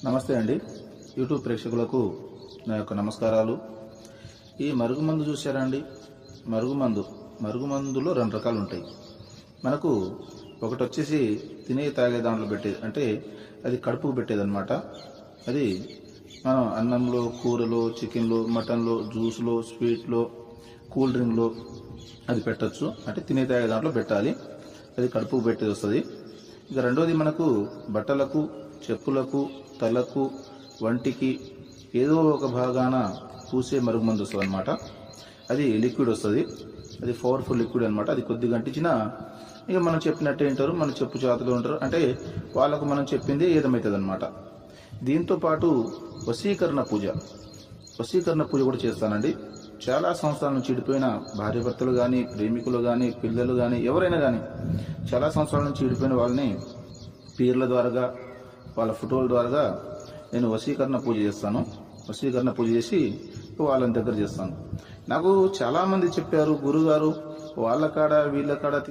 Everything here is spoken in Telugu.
నమస్తే అండి. యూట్యూబ్ ప్రేక్షకులకు నా యొక్క నమస్కారాలు. ఈ మరుగుమందు చూసారా అండి? మరుగుమందులో రెండు రకాలు ఉంటాయి. మనకు ఒకటి వచ్చేసి తినే తాగే దాంట్లో పెట్టేది, అంటే అది కడుపుకు పెట్టేదన్నమాట. అది మనం అన్నంలో, కూరలో, చికెన్లో, మటన్లో, జ్యూస్లో, స్వీట్లో, కూల్ డ్రింక్లో అది పెట్టచ్చు. అంటే తినే తాగే దాంట్లో పెట్టాలి, అది కడుపుకు పెట్టేది వస్తుంది. ఇక రెండోది మనకు బట్టలకు, చెప్పులకు, తలకు, వంటికి ఏదో ఒక భాగాన పూసే మరుగుమందు వస్తుంది అనమాట. అది లిక్విడ్ వస్తుంది, అది పవర్ఫుల్ లిక్విడ్ అనమాట. అది కొద్దిగా అంటించినా ఇక మనం చెప్పినట్టే వింటారు, మన చెప్పు చేతలో ఉంటారు. అంటే వాళ్ళకు మనం చెప్పింది ఏదమవుతుంది అనమాట. దీంతో పాటు వశీకరణ పూజ కూడా చేస్తానండి. చాలా సంవత్సరాల నుంచి చెడిపోయిన భార్యాభర్తలు కానీ, ప్రేమికులు కానీ, పిల్లలు కానీ, ఎవరైనా కానీ చాలా సంవత్సరాల నుంచి చెడిపోయిన వాళ్ళని పీర్ల ద్వారా, వాళ్ళ ఫోటోల ద్వారా నేను వశీకరణ పూజ చేస్తాను. వశీకరణ పూజ చేసి వాళ్ళని దగ్గర చేస్తాను. నాకు చాలామంది చెప్పారు, గురుగారు వాళ్ళ కాడ వీళ్ళ కాడ